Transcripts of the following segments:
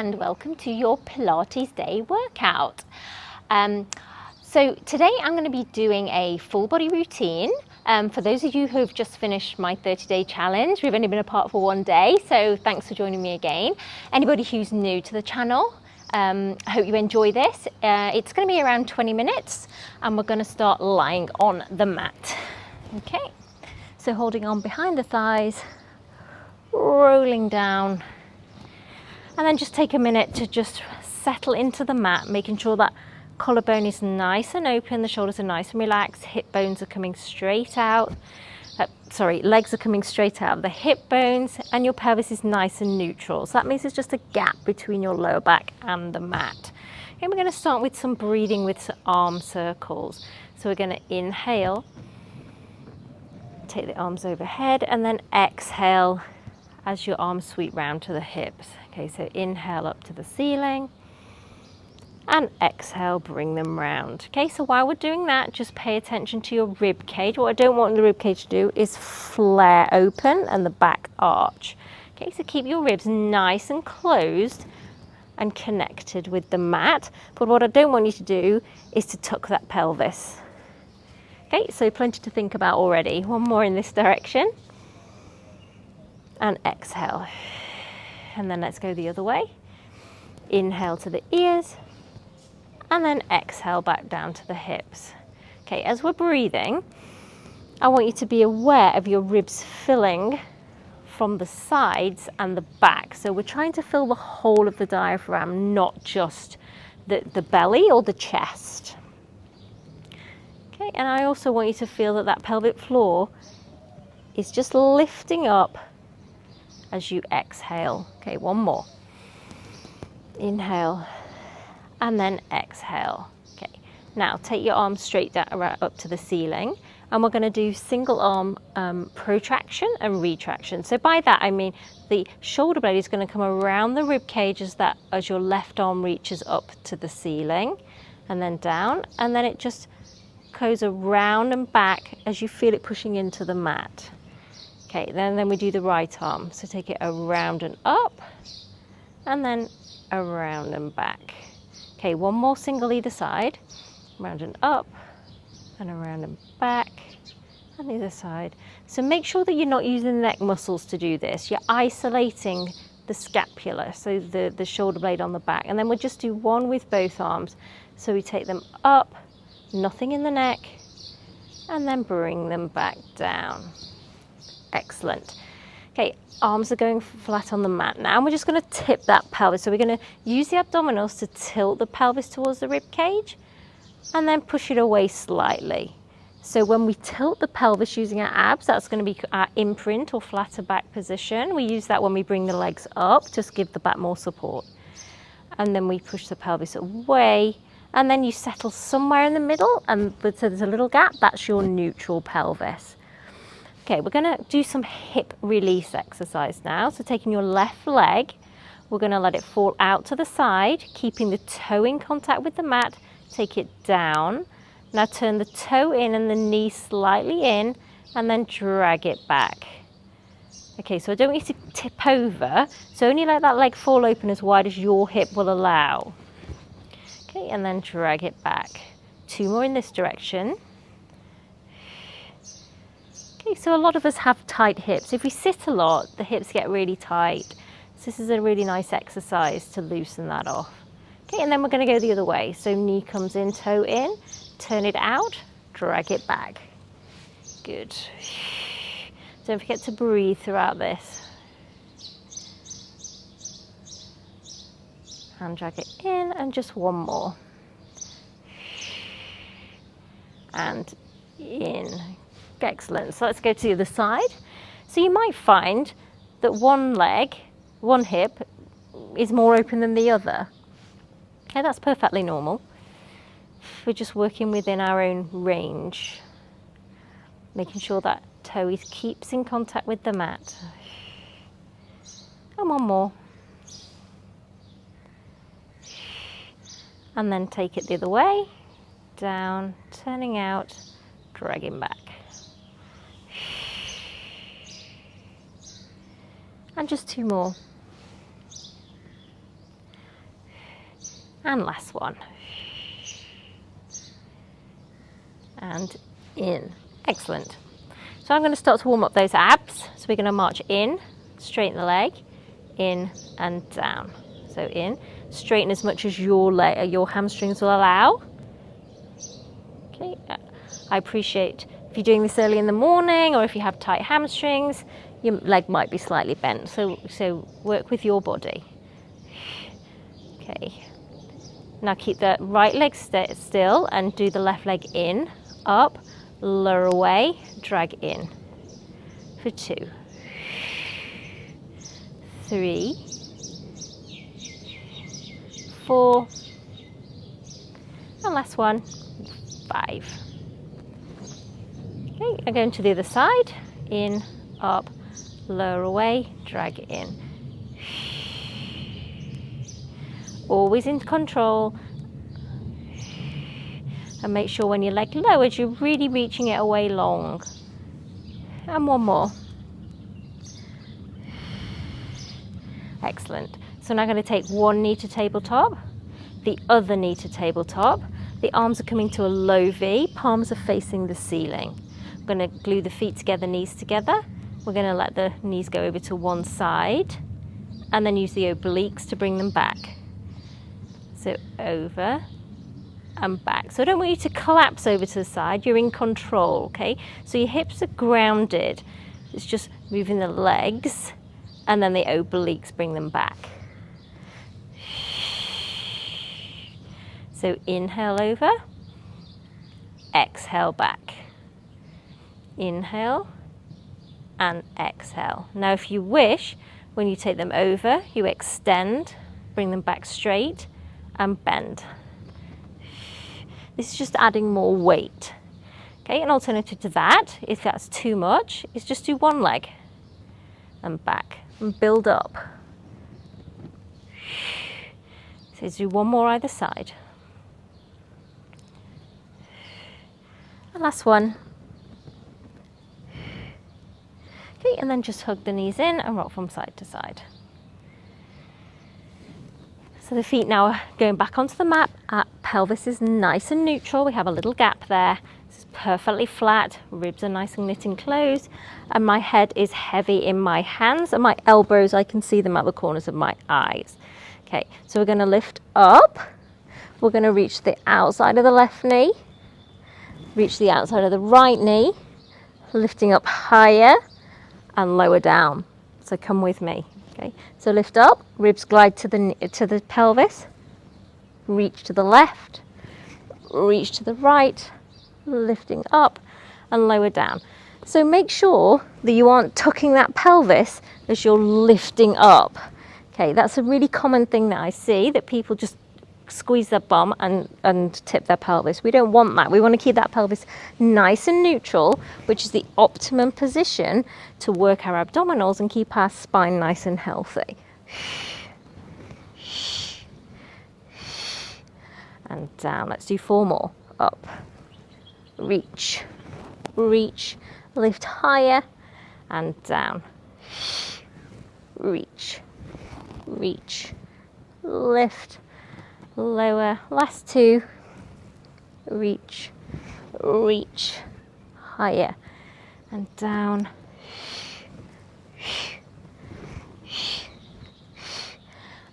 and welcome to your Pilates Day Workout. So today I'm going to be doing a full body routine. For those of you who have just finished my 30-day challenge, we've only been apart for one day, so thanks for joining me again. Anybody who's new to the channel, I hope you enjoy this. It's going to be around 20 minutes and we're going to start lying on the mat. Okay, so holding on behind the thighs, rolling down, and then just take a minute to just settle into the mat, making sure that collarbone is nice and open, the shoulders are nice and relaxed, hip bones are coming straight out, legs are coming straight out of the hip bones, and your pelvis is nice and neutral. So that means there's just a gap between your lower back and the mat. And we're going to start with some breathing with some arm circles. So we're going to inhale, take the arms overhead, and then exhale as your arms sweep round to the hips. Okay, so inhale up to the ceiling and exhale, bring them round. Okay, so while we're doing that, just pay attention to your rib cage. What I don't want the rib cage to do is flare open and the back arch. Okay, so keep your ribs nice and closed and connected with the mat. But what I don't want you to do is to tuck that pelvis. Okay, so plenty to think about already. One more in this direction. And exhale. And then let's go the other way. Inhale to the ears. And then exhale back down to the hips. Okay, as we're breathing, I want you to be aware of your ribs filling from the sides and the back. So we're trying to fill the whole of the diaphragm, not just the belly or the chest. Okay, and I also want you to feel that that pelvic floor is just lifting up as you exhale. Okay, one more. Inhale and then exhale. Okay, now take your arms straight down, right up to the ceiling, and we're going to do single arm protraction and retraction. So by that I mean the shoulder blade is going to come around the rib cage as your left arm reaches up to the ceiling and then down, and then it just goes around and back as you feel it pushing into the mat. Okay, then we do the right arm. So take it around and up, and then around and back. Okay, one more single either side. Round and up, and around and back, and the other side. So make sure that you're not using the neck muscles to do this. You're isolating the scapula, so the shoulder blade on the back. And then we'll just do one with both arms. So we take them up, nothing in the neck, and then bring them back down. Excellent. Okay, arms are going flat on the mat now, and we're just going to tip that pelvis. So we're going to use the abdominals to tilt the pelvis towards the rib cage and then push it away slightly. So when we tilt the pelvis using our abs, that's going to be our imprint or flatter back position. We use that when we bring the legs up, just give the back more support. And then we push the pelvis away, and then you settle somewhere in the middle, and so there's a little gap. That's your neutral pelvis. Okay, we're going to do some hip release exercise now. So taking your left leg, we're going to let it fall out to the side, keeping the toe in contact with the mat. Take it down. Now turn the toe in and the knee slightly in, and then drag it back. Okay, so I don't want you to tip over, so only let that leg fall open as wide as your hip will allow. Okay, and then drag it back. Two more in this direction. Okay, so a lot of us have tight hips. If we sit a lot, the hips get really tight. So this is a really nice exercise to loosen that off. Okay, and then we're going to go the other way. So knee comes in, toe in, turn it out, drag it back. Good. Don't forget to breathe throughout this. And drag it in, and just one more. And in. Excellent. So let's go to the other side. So you might find that one leg, one hip, is more open than the other. Okay, that's perfectly normal. We're just working within our own range, making sure that toe keeps in contact with the mat. And one more. And then take it the other way, down, turning out, dragging back. And just two more. And last one. And in. Excellent. So I'm going to start to warm up those abs. So we're going to march in, straighten the leg, in and down. So in, straighten as much as your hamstrings will allow. Okay. I appreciate if you're doing this early in the morning or if you have tight hamstrings, your leg might be slightly bent. So work with your body. Okay. Now keep the right leg still and do the left leg in, up, lower away, drag in. For 2, 3, 4, and last one, 5. Okay, I'm going to the other side, in, up, lower away, drag in. Always in control. And make sure when your leg lowers, you're really reaching it away long. And one more. Excellent. So now I'm going to take one knee to tabletop, the other knee to tabletop. The arms are coming to a low V, palms are facing the ceiling. I'm going to glue the feet together, knees together. We're going to let the knees go over to one side and then use the obliques to bring them back. So over and back. So I don't want you to collapse over to the side, you're in control, okay? So your hips are grounded. It's just moving the legs and then the obliques bring them back. So inhale over, exhale back. Inhale and exhale. Now if you wish, when you take them over, you extend, bring them back straight and bend. This is just adding more weight. Okay, an alternative to that, if that's too much, is just do one leg and back and build up. So do one more either side. And last one. Okay, and then just hug the knees in and rock from side to side. So the feet now are going back onto the mat. Pelvis is nice and neutral. We have a little gap there. This is perfectly flat. Ribs are nice and knit and closed. And my head is heavy in my hands and my elbows, I can see them at the corners of my eyes. Okay, so we're going to lift up. We're going to reach the outside of the left knee. Reach the outside of the right knee. Lifting up higher and lower down. So come with me. Okay, so lift up, ribs glide to the pelvis, reach to the left, reach to the right, lifting up and lower down. So make sure that you aren't tucking that pelvis as you're lifting up. Okay, that's a really common thing that I see, that people just squeeze their bum and tip their pelvis. We don't want that. We want to keep that pelvis nice and neutral, which is the optimum position to work our abdominals and keep our spine nice and healthy. And down. Let's do 4 more. Up. Reach. Reach. Lift higher and down. Reach. Reach. Lift. Lower, last 2, reach, reach, higher and down,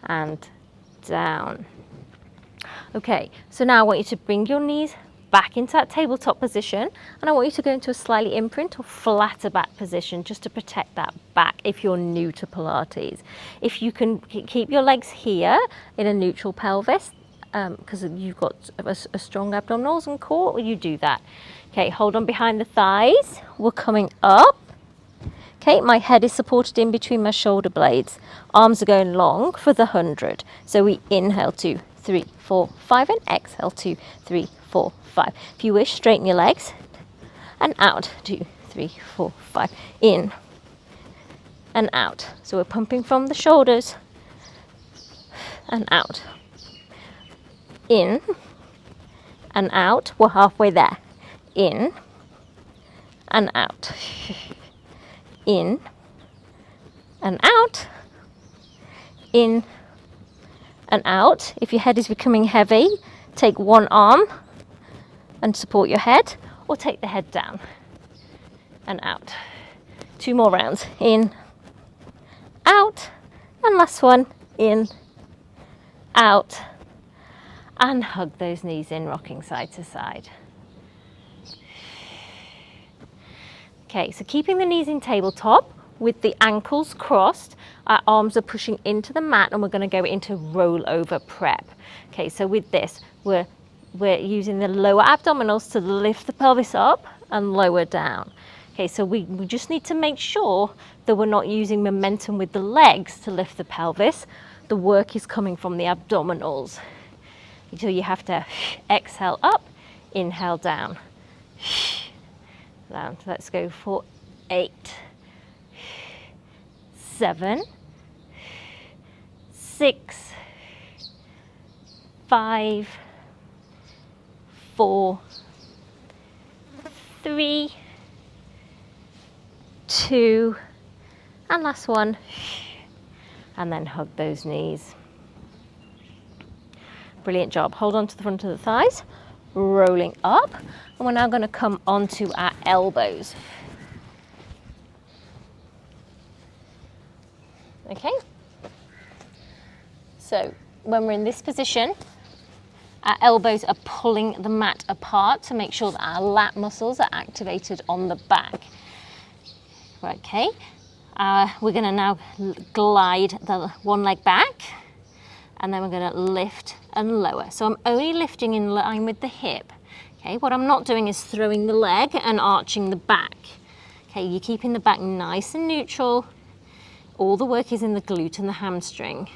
and down. Okay, so now I want you to bring your knees back into that tabletop position, and I want you to go into a slightly imprint or flatter back position just to protect that back if you're new to Pilates. If you can keep your legs here in a neutral pelvis, because you've got a strong abdominals and core, well, you do that. Okay, hold on behind the thighs. We're coming up. Okay, my head is supported in between my shoulder blades. Arms are going long for the 100. So we inhale 2, 3, 4, 5 and exhale 2, 3, 4, 5. If you wish, straighten your legs and out. 2, 3, 4, 5. In and out. So we're pumping from the shoulders and out. In and out. We're halfway there. In and out. In and out. In and out. If your head is becoming heavy, take one arm and support your head, or take the head down and out. 2 more rounds. In, out, and last one. In, out, and hug those knees in, rocking side to side. Okay, so keeping the knees in tabletop with the ankles crossed, our arms are pushing into the mat, and we're going to go into rollover prep. Okay, so with this, we're using the lower abdominals to lift the pelvis up and lower down. Okay, so we just need to make sure that we're not using momentum with the legs to lift the pelvis. The work is coming from the abdominals. So you have to exhale up, inhale down. Down. Let's go for 8, 7, 6, 5, 4, 3, 2, and last one. And then hug those knees. Brilliant job. Hold on to the front of the thighs, rolling up. And we're now going to come onto our elbows. Okay. So when we're in this position, our elbows are pulling the mat apart to make sure that our lat muscles are activated on the back. Okay. We're going to now glide the one leg back, and then we're going to lift and lower. So I'm only lifting in line with the hip. Okay, what I'm not doing is throwing the leg and arching the back. Okay, you're keeping the back nice and neutral. All the work is in the glute and the hamstring.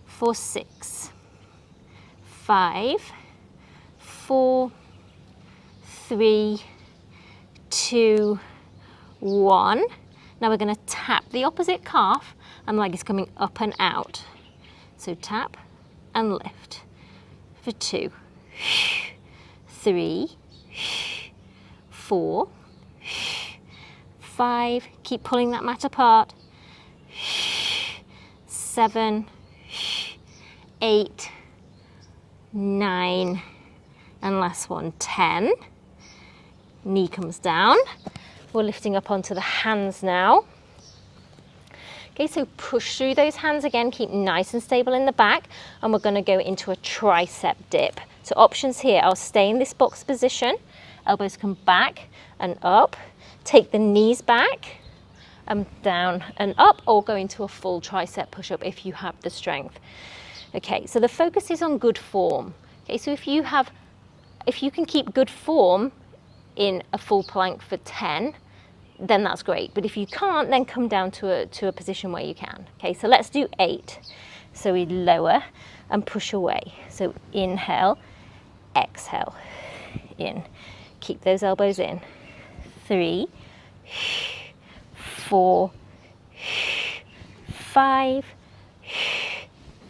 For 6, 5, 4, 3, 2, 1. Now we're going to tap the opposite calf, and the leg is coming up and out. So tap and lift for 2, 3, 4, 5. Keep pulling that mat apart. 7, 8, 9, and last one, 10. Knee comes down. We're lifting up onto the hands now. Okay, so push through those hands again, keep nice and stable in the back, and we're going to go into a tricep dip. So options here, I'll stay in this box position, elbows come back and up, take the knees back and down and up, or go into a full tricep push-up if you have the strength. Okay, so the focus is on good form. Okay, so if you can keep good form in a full plank for 10, then that's great. But if you can't, then come down to a position where you can. Okay, so let's do 8. So we lower and push away. So inhale, exhale, in. Keep those elbows in. 3, 4, 5,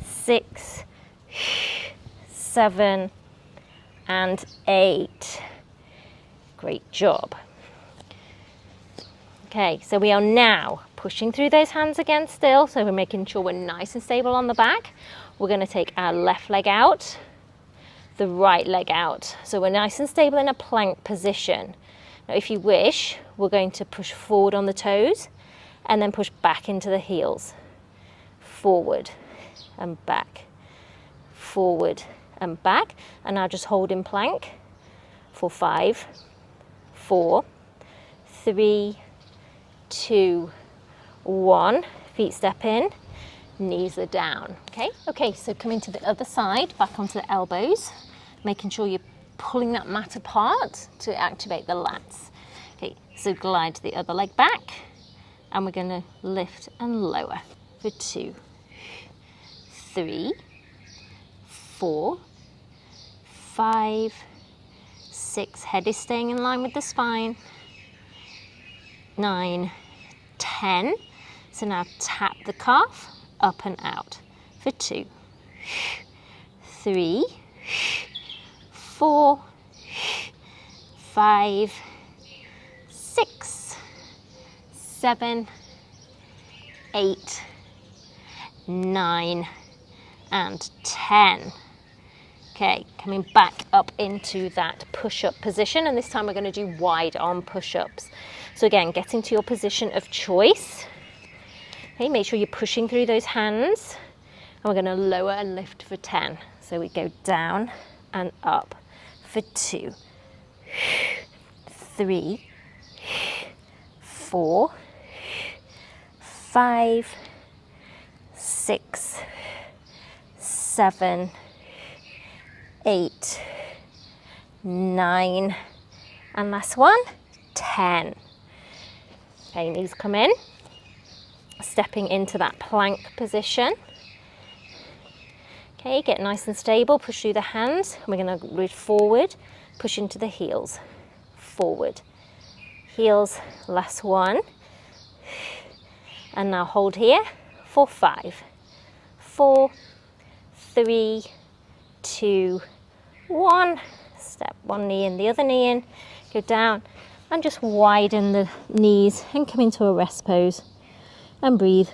6, 7, and 8. Great job. Okay, so we are now pushing through those hands again still, so we're making sure we're nice and stable on the back. We're going to take our left leg out, the right leg out. So we're nice and stable in a plank position. Now if you wish, we're going to push forward on the toes and then push back into the heels. Forward and back, forward and back. And now just hold in plank for 5, 4, 3, 2, 1. Feet step in, knees are down. Okay, so coming to the other side, back onto the elbows, making sure you're pulling that mat apart to activate the lats. Okay, so glide the other leg back, and we're going to lift and lower for 2, 3, 4, 5, 6. Head is staying in line with the spine. 9, 10. So now tap the calf up and out for 2, 3, 4, 5, 6, 7, 8, 9, and 10. Okay, coming back up into that push-up position, and this time we're going to do wide arm push-ups. So again, get into your position of choice. Okay, make sure you're pushing through those hands, and we're going to lower and lift for 10. So we go down and up for 2, 3, 4, 5, 6, 7, 8, 9, and last one, 10. Okay, knees come in, stepping into that plank position. Okay, get nice and stable, push through the hands. We're going to reach forward, push into the heels, forward, heels, last one. And now hold here for 5, 4, 3, 2, 1. Step one knee in, the other knee in, go down and just widen the knees and come into a rest pose and breathe.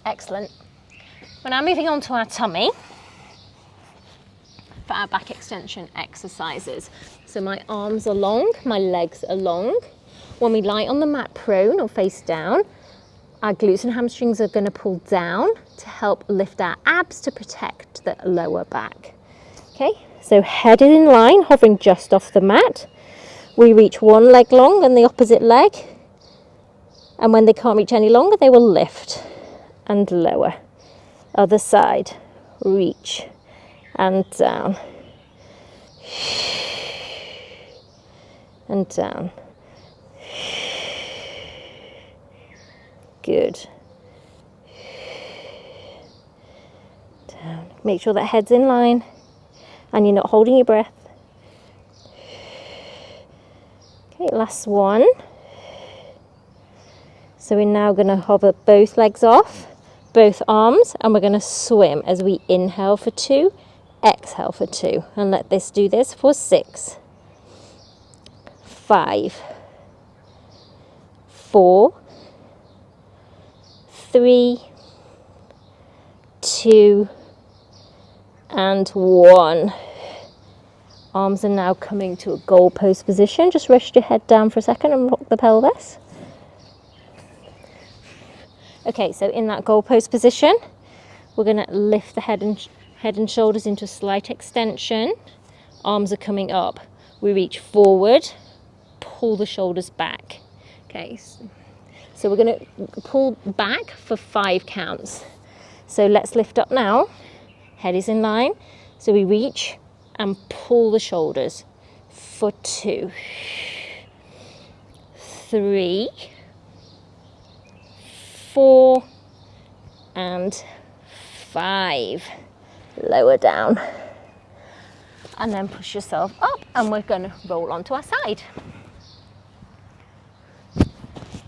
Excellent. We're now moving on to our tummy for our back extension exercises. So my arms are long, my legs are long. When we lie on the mat prone or face down, our glutes and hamstrings are going to pull down to help lift our abs to protect the lower back. Okay, so head is in line, hovering just off the mat. We reach one leg long and the opposite leg. And when they can't reach any longer, they will lift and lower. Other side, reach and down. And down. Good. Down. Make sure that head's in line and you're not holding your breath. Okay, last one. So we're now going to hover both legs off, both arms, and we're going to swim as we inhale for 2, exhale for 2. And let this do this for 6, 5, 4, 3, 2, and 1. Arms are now coming to a goal post position. Just rest your head down for a second and rock the pelvis. Okay, so in that goal post position, we're going to lift the head and shoulders into a slight extension. Arms are coming up. We reach forward, pull the shoulders back. Okay, so we're going to pull back for 5 counts. So let's lift up now. Head is in line. So we reach and pull the shoulders for 2, 3, 4, and 5. Lower down. And then push yourself up, and we're going to roll onto our side.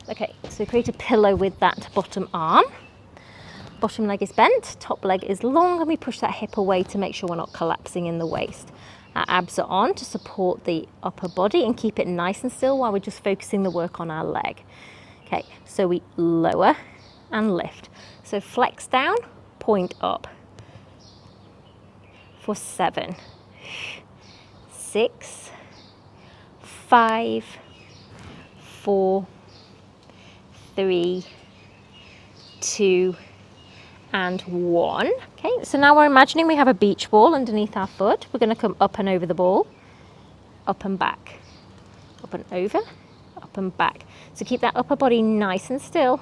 Okay, so create a pillow with that bottom arm. Bottom leg is bent, top leg is long, and we push that hip away to make sure we're not collapsing in the waist. Our abs are on to support the upper body and keep it nice and still while we're just focusing the work on our leg. Okay, so we lower and lift. So flex down, point up. For 7, 6, 5, 4, 3, 2, and 1. Okay, so now we're imagining we have a beach ball underneath our foot. We're going to come up and over the ball, up and back, up and over, up and back. So keep that upper body nice and still.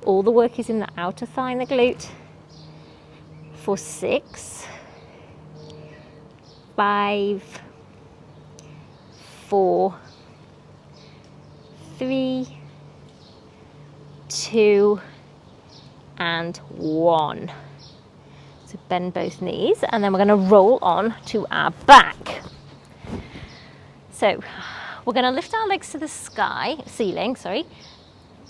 All the work is in the outer thigh and the glute. For 6, 5, 4, 3, 2, and 1. So bend both knees, and then we're going to roll on to our back. So we're going to lift our legs to the ceiling,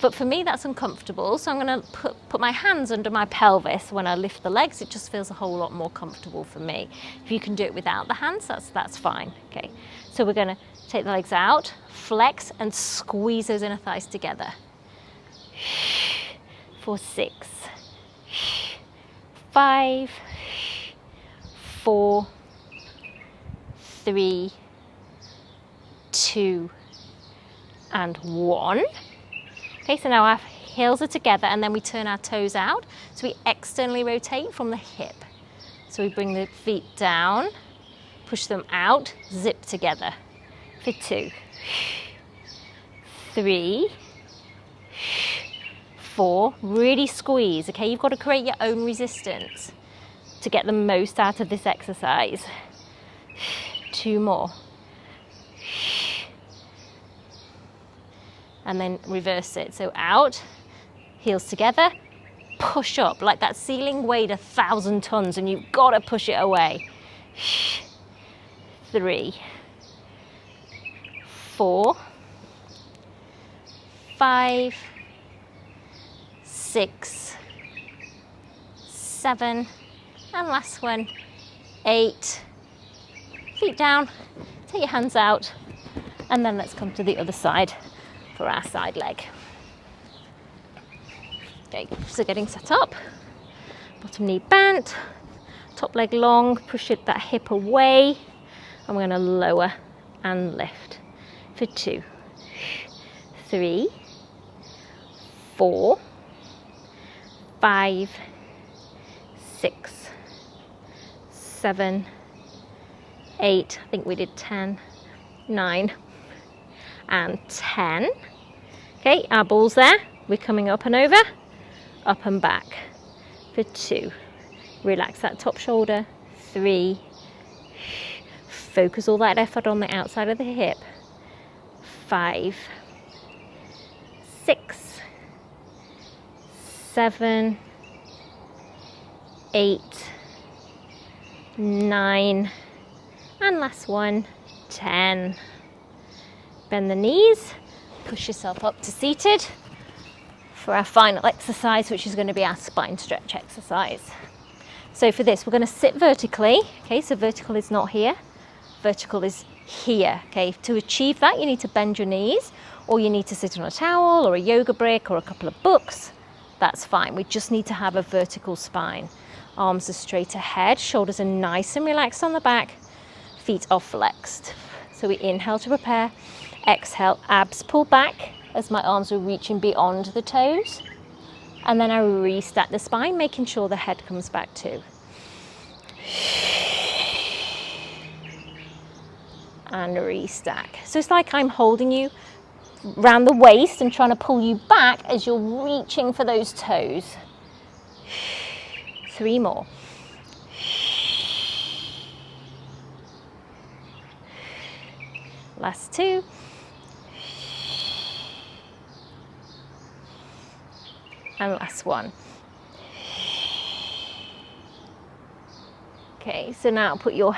but for me that's uncomfortable, so I'm going to put my hands under my pelvis. When I lift the legs, it just feels a whole lot more comfortable for me. If you can do it without the hands, that's fine. Okay, so we're going to Take the legs out, flex and squeeze those inner thighs together. For 6, 5, 4, 3, 2, and 1. Okay, so now our heels are together and then we turn our toes out. So we externally rotate from the hip. So we bring the feet down, push them out, zip together. For 2, 3, 4, really squeeze, okay? You've got to create your own resistance to get the most out of this exercise. 2 more. And then reverse it. So out, heels together, push up. Like that ceiling weighed 1,000 tons and you've got to push it away. 3, 4, 5, 6, 7, and last one, 8. Feet down, take your hands out, and then let's come to the other side for our side leg. Okay, so getting set up, bottom knee bent, top leg long, push that hip away, and we're going to lower and lift for 2, 3, 4, 5, 6, 7, 8, I think we did 10, 9, and 10. Okay, our balls there, we're coming up and over, up and back for 2. Relax that top shoulder. 3, focus all that effort on the outside of the hip. 5, 6, 7, 8, 9, and last one, 10. Bend the knees, push yourself up to seated for our final exercise, which is going to be our spine stretch exercise. So for this, we're going to sit vertically. Okay, so vertical is not here, vertical is here. Okay, to achieve that, you need to bend your knees, or you need to sit on a towel or a yoga brick or a couple of books. That's fine. We just need to have a vertical spine. Arms are straight ahead, shoulders are nice and relaxed on the back, feet are flexed. So we inhale to prepare, exhale, abs pull back as my arms are reaching beyond the toes. And then I restack the spine, making sure the head comes back too. And restack. So it's like I'm holding you around the waist and trying to pull you back as you're reaching for those toes. 3 more. Last 2. And last 1. Okay, so now put your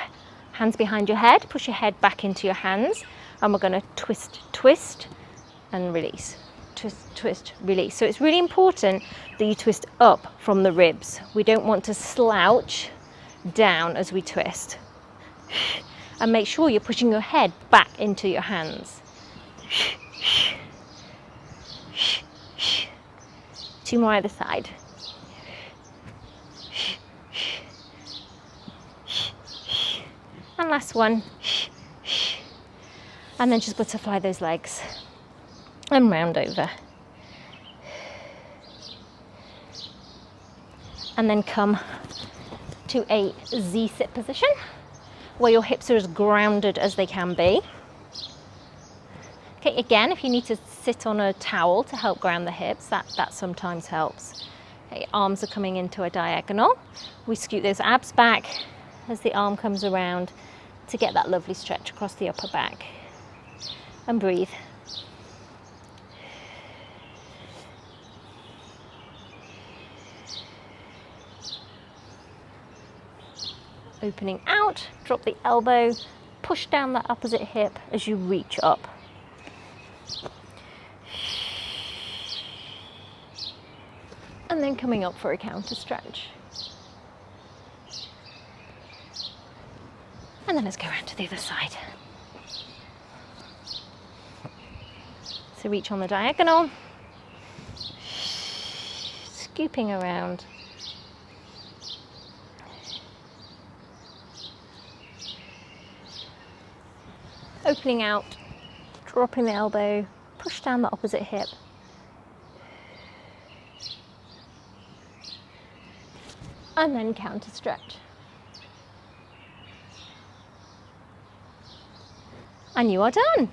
hands behind your head, push your head back into your hands, and we're going to twist, twist, and release. Twist, twist, release. So it's really important that you twist up from the ribs. We don't want to slouch down as we twist. And make sure you're pushing your head back into your hands. 2 more either side. And last one. And then just butterfly those legs and round over. And then come to a Z-sit position where your hips are as grounded as they can be. Okay, again, if you need to sit on a towel to help ground the hips, that sometimes helps. Okay, arms are coming into a diagonal. We scoot those abs back as the arm comes around to get that lovely stretch across the upper back. And breathe. Opening out, drop the elbow, push down the opposite hip as you reach up. And then coming up for a counter stretch. And then let's go around to the other side. So reach on the diagonal, scooping around. Opening out, dropping the elbow, push down the opposite hip. And then counter stretch. And you are done.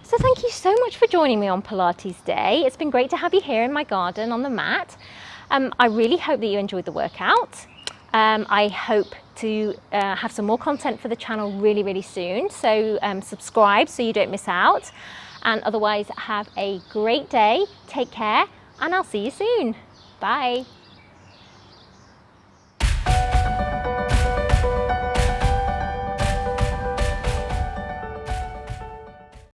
So thank you so much for joining me on Pilates Day. It's been great to have you here in my garden on the mat. I really hope that you enjoyed the workout. I hope to have some more content for the channel really soon. So subscribe so you don't miss out. And otherwise, have a great day. Take care, and I'll see you soon. Bye.